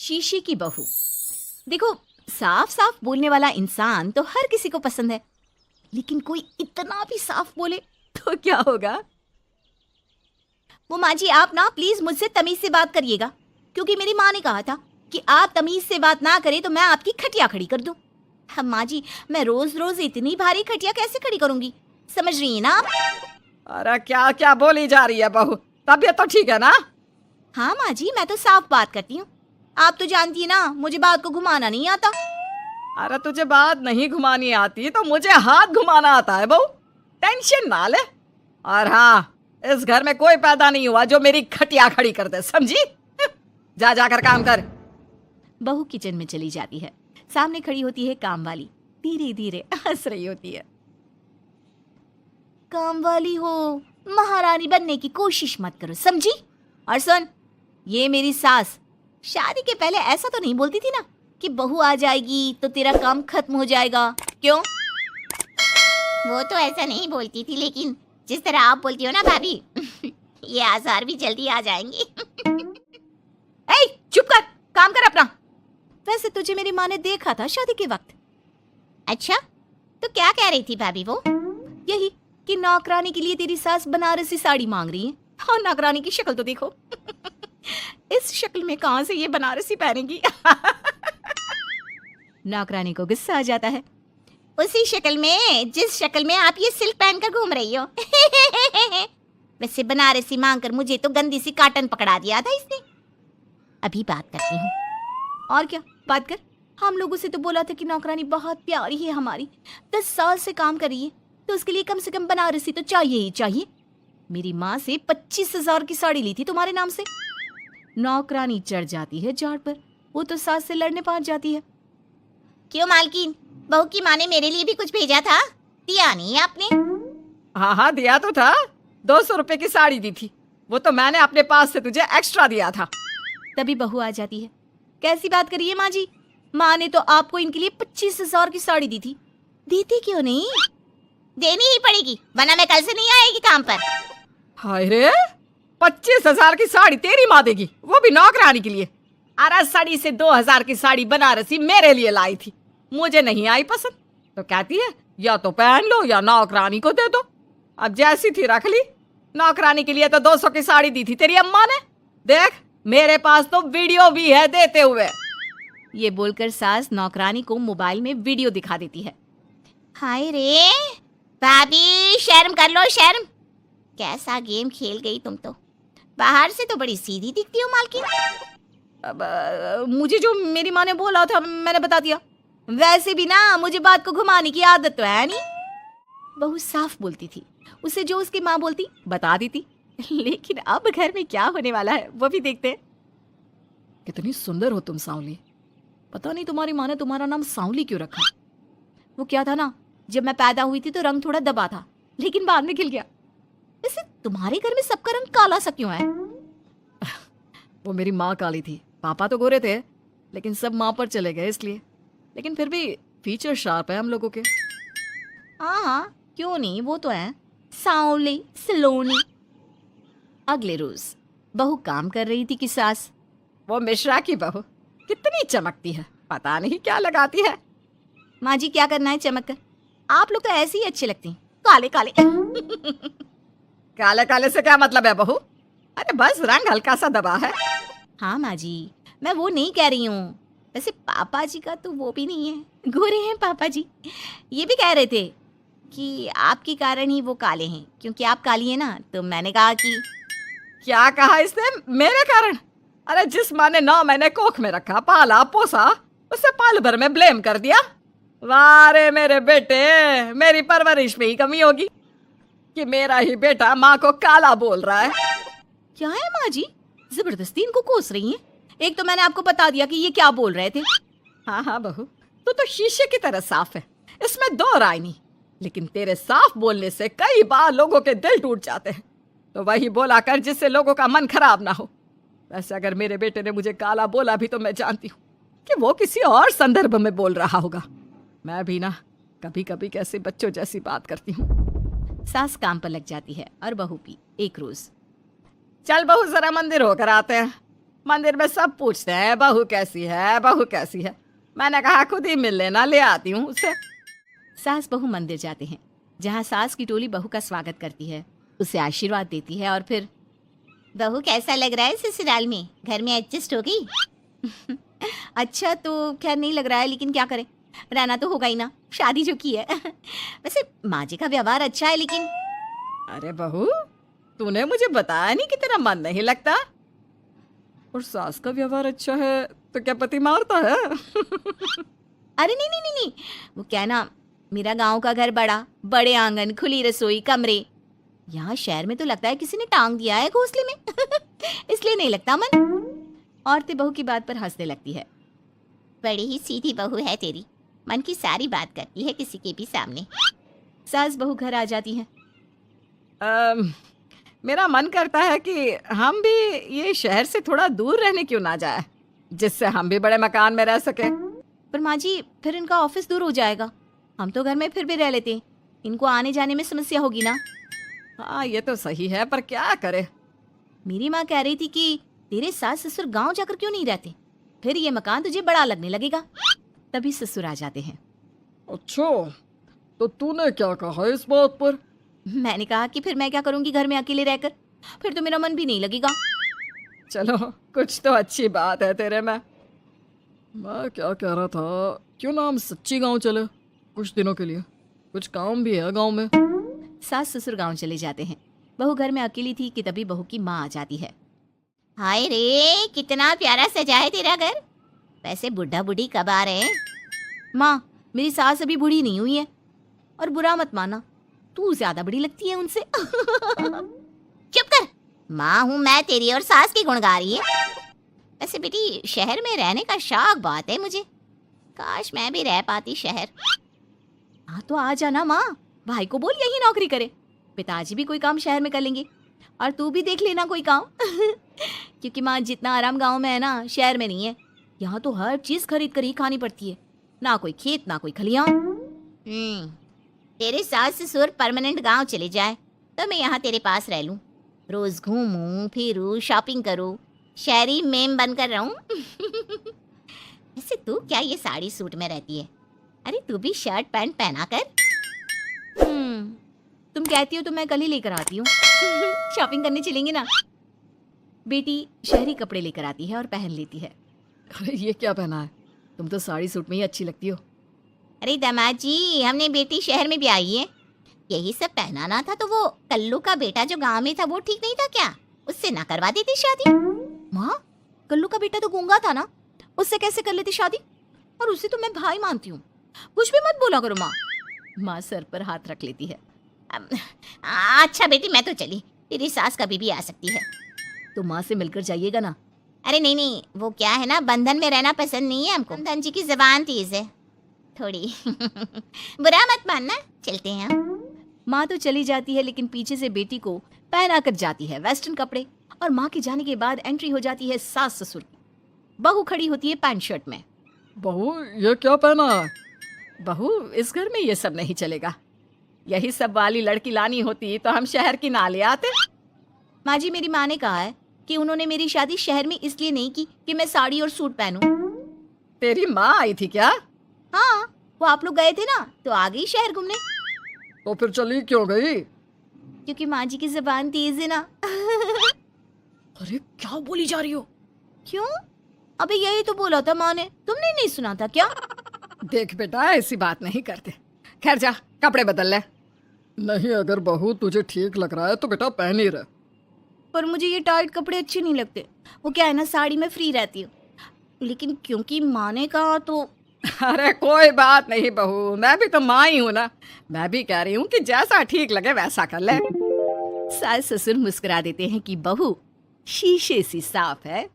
शीशे की बहू। देखो, साफ साफ बोलने वाला इंसान तो हर किसी को पसंद है, लेकिन कोई इतना भी साफ बोले तो क्या होगा? वो माँ जी, आप ना प्लीज मुझसे तमीज से बात करिएगा, क्योंकि मेरी माँ ने कहा था कि आप तमीज से बात ना करें तो मैं आपकी खटिया खड़ी कर दूं। हम माँ जी, मैं रोज रोज इतनी भारी खटिया कैसे खड़ी करूंगी, समझ रही है ना आप? अरे क्या क्या बोली जा रही है बहू? तबीयत तो ठीक है ना? हाँ माँ जी, मैं तो साफ बात करती हूँ। आप तो जानती है ना, मुझे बात को घुमाना नहीं आता। अरे तुझे बात नहीं घुमानी आती तो मुझे हाथ घुमाना आता है बहू। टेंशन ना ले। और हाँ, इस घर में कोई पैदा नहीं हुआ जो मेरी खटिया खड़ी कर दे, समझी? जा जाकर काम कर। बहू किचन में चली जाती है। सामने खड़ी होती है काम वाली, धीरे धीरे हंस रही होती है। काम वाली हो, महारानी बनने की कोशिश मत करो, समझी? और सुन, ये मेरी सास शादी के पहले ऐसा तो नहीं बोलती थी ना कि बहू आ जाएगी तो तेरा काम खत्म हो जाएगा, क्यों? वो तो ऐसा नहीं बोलती थी, लेकिन जिस तरह आप बोलती हो ना भाभी, ये आसार भी जल्दी आ जाएंगे। ए, चुप कर, काम कर अपना। वैसे तुझे मेरी माँ ने देखा था शादी के वक्त। अच्छा, तो क्या कह रही थी भाभी वो? यही कि नौकरानी के लिए तेरी सास बनारसी साड़ी मांग रही है। और नौकरानी की शक्ल तो देखो। इस शक्ल में कहां से ये बनारसी पहनेगी? नौकरानी को गुस्सा आ जाता है। उसी शक्ल में जिस शक्ल में आप ये सिल्क पहनकर घूम रही हो। वैसे बनारसी मांगकर मुझे तो गंदी सी काटन पकड़ा दिया था इसने। अभी बात करती हूँ। और क्या बात कर? हम लोगों से तो बोला था कि नौकरानी बहुत प्यारी है हमारी, 10 साल से काम कर रही है, तो उसके लिए कम से कम बनारसी तो चाहिए ही चाहिए। मेरी माँ से 25,000 की साड़ी ली थी तुम्हारे नाम से। नौकरानी चढ़ जाती है झाड़ पर, वो तो सास से लड़ने पहुंच जाती है। क्यों मालकिन, बहू की माँ ने मेरे लिए भी कुछ भेजा था, दिया नहीं आपने? हाँ हाँ, दिया तो था। 200 रुपए की साड़ी दी थी, वो तो मैंने अपने पास से तुझे एक्स्ट्रा दिया था। तभी बहू आ जाती है। कैसी बात करिए माँ जी, माँ ने तो आपको इनके लिए 25,000 की साड़ी दी थी, देती क्यों नहीं? देनी ही पड़ेगी, वरना मैं कल से नहीं आएगी काम पर। हाय रे, 25,000 की साड़ी तेरी माँ देगी, वो भी नौकरानी के लिए? अरे साड़ी से 2,000 की साड़ी बनारसी मेरे लिए लाई थी, मुझे नहीं आई पसंद, तो कहती है या तो पहन लो या नौकरानी को दे दो। अब जैसी थी रख ली। नौकरानी के लिए तो 200 की साड़ी दी थी तेरी अम्मा ने। देख, मेरे पास तो वीडियो भी है देते हुए। ये बोलकर सास नौकरानी को मोबाइल में वीडियो दिखा देती है। हाय रे भाभी, शर्म कर लो शर्म। कैसा गेम खेल गई तुम तो। बाहर से तो बड़ी सीधी दिखती हो मालकिन। अब मुझे जो मेरी माँ ने बोला था मैंने बता दिया। वैसे भी ना मुझे बात को घुमाने की आदत तो है नहीं। बहू साफ बोलती थी, उसे जो उसकी माँ बोलती बता देती। लेकिन अब घर में क्या होने वाला है वो भी देखते हैं। कितनी सुंदर हो तुम सांवली। पता नहीं तुम्हारी माँ ने तुम्हारा नाम सांवली क्यों रखा। वो क्या था ना, जब मैं पैदा हुई थी तो रंग थोड़ा दबा था, लेकिन बाद में खिल गया। वैसे तुम्हारे घर में सबका रंग काला सा क्यों है? वो मेरी माँ काली थी, पापा तो गोरे थे, लेकिन सब माँ पर चले गए इसलिए। लेकिन फिर भी फीचर शार्प है हम लोगों के। हाँ, क्यों नहीं, वो तो है सांवली सलोनी। अगले रोज बहू काम कर रही थी कि सास। वो मिश्रा की बहू कितनी चमकती है, पता नहीं क्या लगाती है। माँ जी, क्या करना है चमक कर? आप लोग तो ऐसे ही अच्छे लगते हैं, काले काले। काले काले से क्या मतलब है बहू? अरे बस रंग हल्का सा दबा है। हाँ माँ जी, मैं वो नहीं कह रही हूँ। वैसे पापा जी का तो वो भी नहीं है, गोरे हैं पापा जी। ये भी कह रहे थे कि आपके कारण ही वो काले हैं, क्योंकि आप काली हैं ना। तो मैंने कहा कि क्या कहा इसने? मेरे कारण? अरे जिस माँ ने 9 महीने कोख में रखा, पाला पोसा, उसे पाल भर में ब्लेम कर दिया। वाह रे मेरे बेटे, मेरी परवरिश में ही कमी होगी कि मेरा ही बेटा माँ को काला बोल रहा है। क्या है माँ जी, जबरदस्ती इनको कोस रही हैं? एक तो मैंने आपको बता दिया कि ये क्या बोल रहे थे। हाँ हाँ बहू, तू तो शीशे की तरह साफ है, इसमें दो राय नहीं। लेकिन तेरे साफ बोलने से कई बार लोगों के दिल टूट जाते हैं, तो वही बोला कर जिससे लोगों का मन खराब ना हो। वैसे अगर मेरे बेटे ने मुझे काला बोला भी तो मैं जानती हूँ कि वो किसी और संदर्भ में बोल रहा होगा। मैं भी ना कभी कभी कैसे बच्चों जैसी बात करती हूँ। सास काम पर लग जाती है और बहू भी। एक रोज, चल बहू जरा मंदिर होकर आते हैं। मंदिर में सब पूछते हैं बहू कैसी है, बहू कैसी है। मैंने कहा खुद ही मिल लेना, ले आती हूँ उसे। सास बहू मंदिर जाते हैं, जहाँ सास की टोली बहू का स्वागत करती है, उसे आशीर्वाद देती है और फिर बहू कैसा लग रहा है ससुराल में? घर में एडजस्ट हो गई? अच्छा तो खैर नहीं लग रहा है, लेकिन क्या करें, रहना तो होगा ही ना, शादी जो की है। वैसे माँ जी का व्यवहार अच्छा है, लेकिन अरे बहू, तूने मुझे बताया नहीं कि तेरा मन नहीं लगता। और सास का व्यवहार अच्छा है तो क्या पति मारता है? अरे नहीं नहीं नहीं नहीं, वो क्या है ना, मेरा गांव का घर बड़ा, बड़े आंगन, खुली रसोई, कमरे। यहाँ शहर में तो लगता है किसी ने टांग दिया है घोंसले में। इसलिए नहीं लगता मन। औरतें बहू की बात पर हंसने लगती है। बड़ी ही सीधी बहू है तेरी, मन की सारी बात करती है किसी के भी सामने। सास बहू घर आ जाती हैं। मेरा मन करता है कि हम भी ये शहर से थोड़ा दूर रहने क्यों ना जाए, जिससे हम भी बड़े मकान में रह सके। पर माँ जी, फिर इनका ऑफिस दूर हो जाएगा, हम तो घर में फिर भी रह लेते हैं, इनको आने जाने में समस्या होगी ना। हाँ ये तो सही है, पर क्या करे। मेरी माँ कह रही थी कि तेरे सास ससुर गांव जाकर क्यों नहीं रहते, फिर ये मकान तुझे बड़ा लगने लगेगा। तभी ससुर आ जाते हैं। अच्छा, तो तूने क्या कहा इस बात पर? मैंने कहा कि फिर मैं क्या करूंगी घर में अकेले रहकर, फिर तो मेरा मन भी नहीं लगेगा। चलो, कुछ तो अच्छी बात है तेरे में। मैं क्या कह रहा था, क्यों ना हम सच्ची गांव चले कुछ दिनों के लिए, कुछ काम भी है गांव में। सास ससुर गांव चले जाते हैं। बहू घर में अकेली थी कि तभी बहू की माँ आ जाती है। हाय रे, कितना प्यारा सजा है तेरा घर। वैसे बुढ़ा बुढ़ी कब आ रहे हैं? माँ, मेरी सास अभी बूढ़ी नहीं हुई है, और बुरा मत माना, तू ज्यादा बड़ी लगती है उनसे। चुप कर, माँ हूँ मैं तेरी और सास की गुण गा रही है। वैसे बेटी, शहर में रहने का शौक बहुत है मुझे, काश मैं भी रह पाती शहर। हाँ तो आ जाना माँ, भाई को बोल यही नौकरी करे, पिताजी भी कोई काम शहर में कर लेंगे, और तू भी देख लेना कोई काम। क्योंकि माँ, जितना आराम गांव में है ना, शहर में नहीं है। यहाँ तो हर चीज खरीद कर ही खानी पड़ती है, ना कोई खेत ना कोई खलियान। तेरे सास ससुर परमानेंट गांव चले जाए तो मैं यहाँ तेरे पास रह लूं, रोज घूमूं फिरूं, शॉपिंग करूं, शहरी मेम बनकर रहूं। वैसे तू क्या ये साड़ी सूट में रहती है? अरे तू भी शर्ट पैंट पहना कर। तुम कहती हो तो मैं कल ही लेकर आती हूँ। शॉपिंग करने चलेंगे ना। बेटी शहरी कपड़े लेकर आती है और पहन लेती है। अरे ये क्या पहना है, तुम तो साड़ी सूट में ही अच्छी लगती हो। अरे दामाद जी, हमने बेटी शहर में भी आई है, यही सब पहनाना था तो वो कल्लू का बेटा जो गांव में था वो ठीक नहीं था क्या? उससे ना करवा देती शादी? माँ, कल्लू का बेटा तो गूंगा था ना, उससे कैसे कर लेती शादी? और उसे तो मैं भाई मानती हूँ, कुछ भी मत बोला करो माँ। माँ सर पर हाथ रख लेती है। अच्छा बेटी, मैं तो चली, तेरी सास कभी भी आ सकती है। तो माँ से मिलकर जाइएगा ना। अरे नहीं नहीं, वो क्या है ना, बंधन में रहना पसंद नहीं है हमको। बंधन जी की जबान तेज है थोड़ी। बुरा मत मानना, चलते हैं हम। माँ तो चली जाती है, लेकिन पीछे से बेटी को पहना कर जाती है वेस्टर्न कपड़े, और माँ के जाने के बाद एंट्री हो जाती है सास ससुर की। बहू खड़ी होती है पैंट शर्ट में। बहू ये क्या पहना है? बहू, इस घर में ये सब नहीं चलेगा, यही सब वाली लड़की लानी होती तो हम शहर की ना ले आते। माँ जी, मेरी माँ ने कहा है कि उन्होंने मेरी शादी शहर में इसलिए नहीं की कि मैं साड़ी और सूट पहनूं। तेरी माँ आई थी क्या? हाँ, वो आप लोग गए थे ना तो आ गई शहर घूमने। तो फिर चली क्यों गई? क्योंकि माँ जी की जबान तेज है ना। अरे क्या बोली जा रही हो? क्यों? अबे यही तो बोला था माँ ने, तुमने नहीं सुना था क्या? देख बेटा, ऐसी बात नहीं करते। खैर जा, कपड़े बदल ले। नहीं, अगर बहू तुझे ठीक लग रहा है तो बेटा पहन ही रहे। पर मुझे ये टाइट कपड़े अच्छे नहीं लगते। वो क्या है ना, साड़ी में फ्री रहती हूँ, लेकिन क्योंकि माँ ने कहा तो। अरे कोई बात नहीं बहू, मैं भी तो माँ ही हूँ ना, मैं भी कह रही हूँ कि जैसा ठीक लगे वैसा कर ले। सास ससुर मुस्कुरा देते हैं कि बहू शीशे सी साफ है।